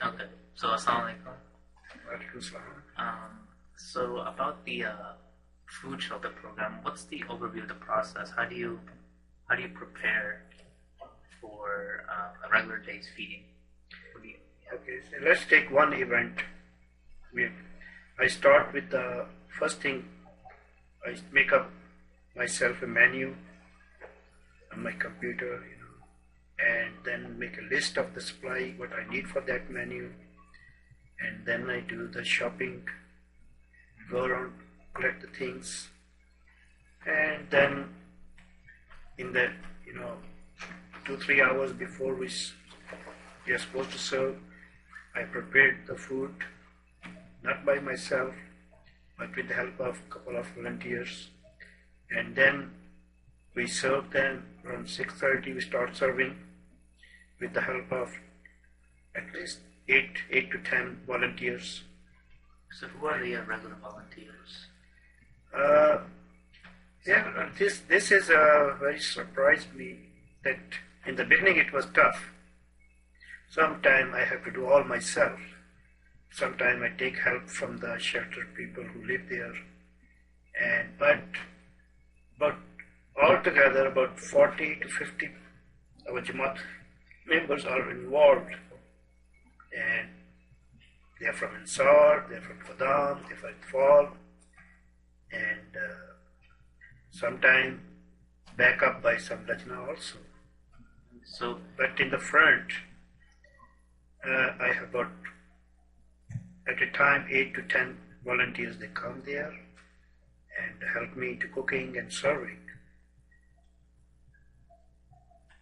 Okay. So, assalamu alaikum. Alaikum salam. So about the food shelter program, what's the overview of the process? How do you prepare for a regular day's feeding? Okay, so let's take one event. I start with the first thing. I make up myself a menu on my computer, and then make a list of the supply, what I need for that menu, and then I do the shopping, go around, collect the things, and then in the 2-3 hours before we are supposed to serve, I prepared the food, not by myself, but with the help of a couple of volunteers, and then we serve them around 6:30. We start serving with the help of at least 8 to 10 volunteers. So who are the regular volunteers? This is very surprised me that in the beginning it was tough. Sometimes I have to do all myself. Sometimes I take help from the shelter people who live there. But altogether about 40 to 50 our Jamaat members are involved. And they are from Ansar, they are from Qadam, they are from Fall, and sometimes back up by some Lajna also. But in the front, I have about, at a time, 8 to 10 volunteers. They come there and help me to cooking and serving.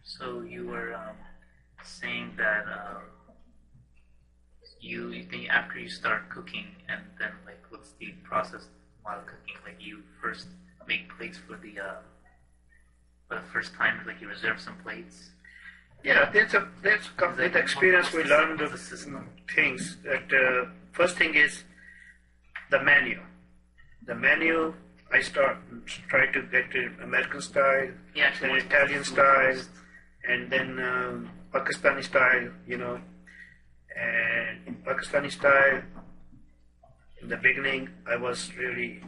So you were saying that you think after you start cooking, and then what's the process while cooking? You first make plates for the first time, you reserve some plates. Yeah, that's a complete experience. We learned the things. That first thing is the menu. The menu I try to get it American style, then Italian style, and then Pakistani style. And in Pakistani style, in the beginning, I was really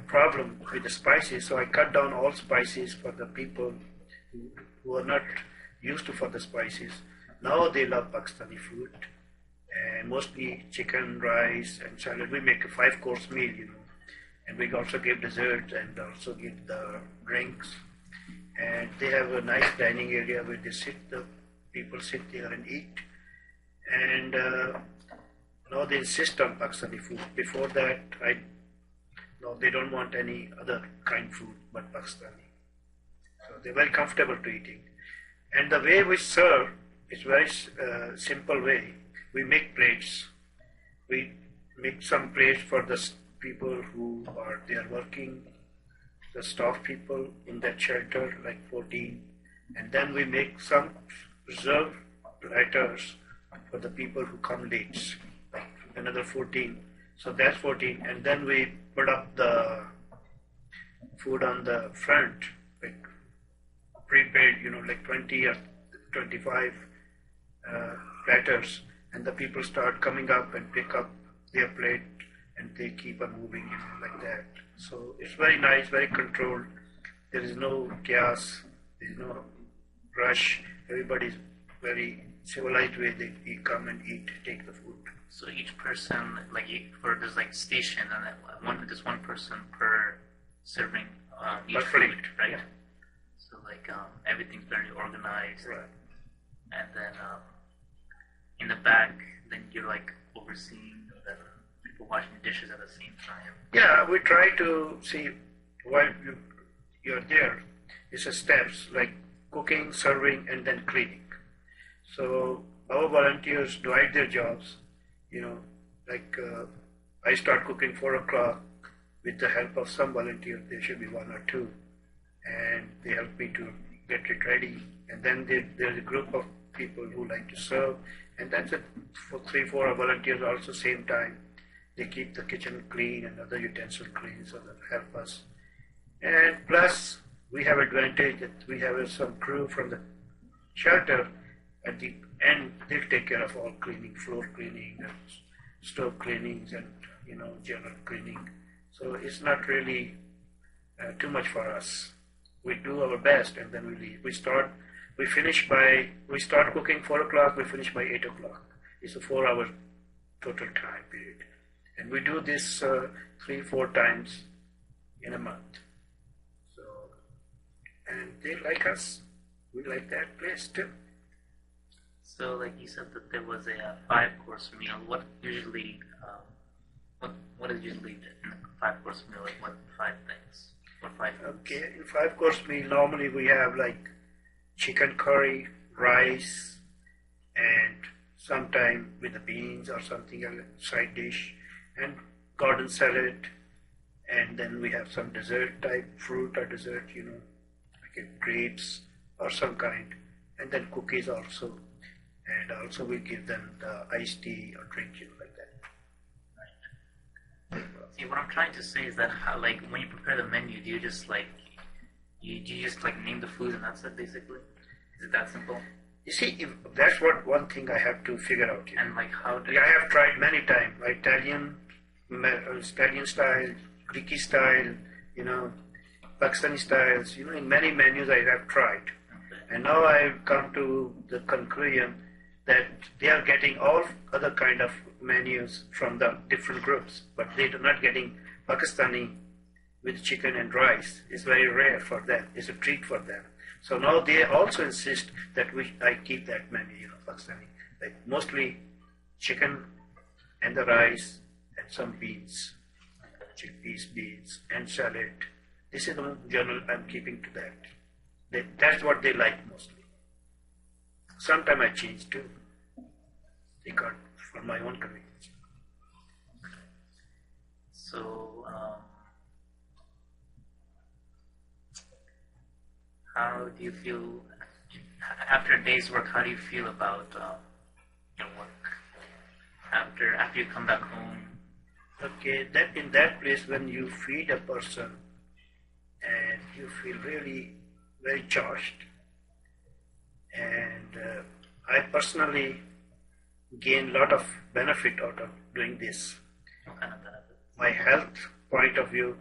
problem with the spices, so I cut down all spices for the people who are not used to for the spices. Now they love Pakistani food, and mostly chicken, rice, and salad. We make a 5-course meal, and we also give dessert and also give the drinks. And they have a nice dining area where the people sit there and eat. And now they insist on Pakistani food. Before that, they don't want any other kind food but Pakistani. So they're very comfortable to eating. And the way we serve is very simple way. We make plates. We make some plates for the people who are there working, the staff people in that shelter, like 14. And then we make some reserved platters for the people who come late, like another 14. So that's 14. And then we put up the food on the front, like prepared, like 20 or 25 platters. And the people start coming up and pick up their plate, and they keep on moving, like that. So it's very nice, very controlled. There is no chaos, there is no rush. Everybody's very civilized way. They come and eat, take the food. So each person, there's station, and there's one person per serving each food, right? Yeah. So everything's very organized. Right. And then in the back, then you're overseeing the people washing the dishes at the same time. Yeah, we try to see while you're there. It's a steps like cooking, serving, and then cleaning. So our volunteers divide their jobs. I start cooking 4 o'clock with the help of some volunteer. There should be 1 or 2, and they help me to get it ready. And then there's a group of people who like to serve, and that's it. For 3-4 volunteers also same time. They keep the kitchen clean and other utensils clean, so that help us. And plus, we have advantage that we have some crew from the shelter. at the end they'll take care of all cleaning, floor cleaning, and stove cleanings, and general cleaning. So it's not really too much for us. We do our best, and then we leave. We start cooking 4 o'clock. We finish by 8 o'clock. It's a 4-hour total time period, and we do this 3-4 times in a month. So, and they like us. We like that place too. So, like you said that there was a 5-course meal. What usually, what is usually in a 5-course meal? Like what 5 things? What 5 foods? Okay, in 5-course meal normally we have like chicken curry, rice, and sometime with the beans or something else, side dish, and garden salad, and then we have some dessert type fruit or dessert, like grapes or some kind, and then cookies also, and also we give them the iced tea or drink, like that. Right. See, what I'm trying to say is that how, like, when you prepare the menu, do you just like you just like name the foods and that's it basically? Is it that simple? You see, that's one thing I have to figure out. And like how do I have tried many times, Italian style, Greek style, Pakistani styles, in many menus I have tried. Okay. And now I've come to the conclusion that they are getting all other kind of menus from the different groups, but they are not getting Pakistani with chicken and rice. It's very rare for them. It's a treat for them. So now they also insist that I keep that menu, Pakistani, like mostly chicken and the rice and some beans, chickpeas, beans, and salad. This is the general I'm keeping to that. That's what they like mostly. Sometimes I change too, because for my own convenience. So, how do you feel after a day's work? How do you feel about your work after you come back home? Okay, that in that place when you feed a person and you feel really very charged, and I personally gain a lot of benefit out of doing this. What kind of benefit? My health point of view,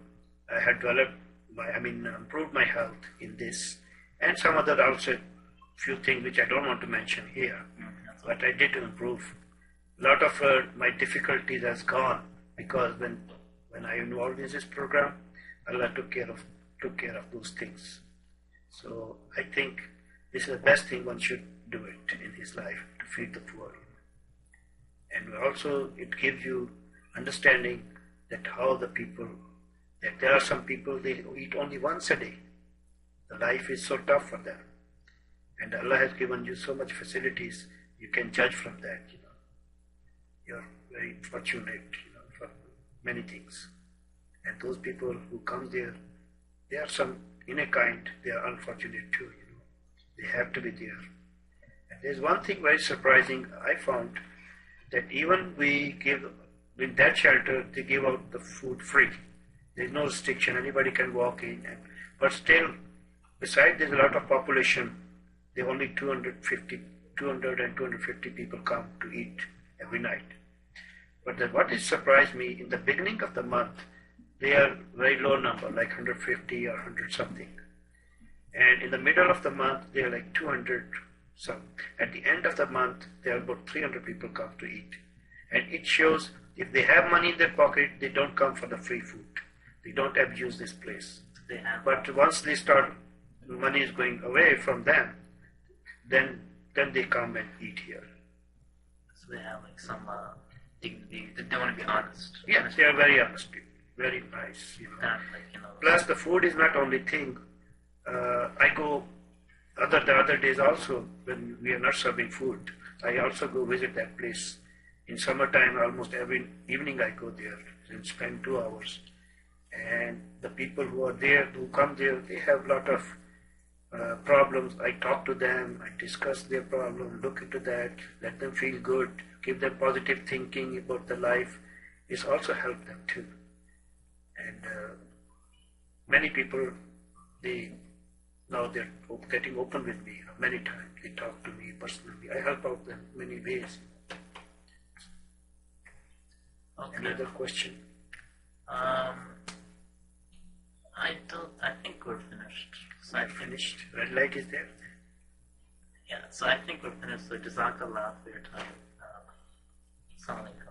I had developed improved my health in this, and some other also few things which I don't want to mention here, but I did improve. A lot of my difficulties has gone because when I involved in this program, Allah took care of those things. So I think this is the best thing one should do it in his life, to feed the poor. And also it gives you understanding that that there are some people, they eat only once a day. The life is so tough for them. And Allah has given you so much facilities, you can judge from that, You're very fortunate, for many things. And those people who come there, they are in a kind, they are unfortunate too, They have to be there. And there's one thing very surprising I found, that even in that shelter, they give out the food free. There's no restriction, anybody can walk in. But still, besides there's a lot of population, there are only 200 and 250 people come to eat every night. But what has surprised me, in the beginning of the month, they are very low number, like 150 or 100 something. And in the middle of the month, they are like 200 some. At the end of the month, there are about 300 people come to eat. And it shows if they have money in their pocket, they don't come for the free food. They don't abuse this place. But once they start, money is going away from them, then they come and eat here. So they have like some dignity. They want to be honest. Yes, they are very honest people. Very nice, Plus the food is not only thing. I go the other days also when we are not serving food. I also go visit that place. In summertime, almost every evening I go there and spend 2 hours. And the people who come there, they have a lot of problems. I talk to them, I discuss their problem, look into that, let them feel good, give them positive thinking about the life. It's also helped them too. And many people, they Now they're getting open with me many times. They talk to me personally. I help out them many ways. Okay. Another question? I don't. I think we're finished. So I think, Finished. Red light is there. yeah. So I think we're finished. So Jazakallah for your time. Assalamu alaikum.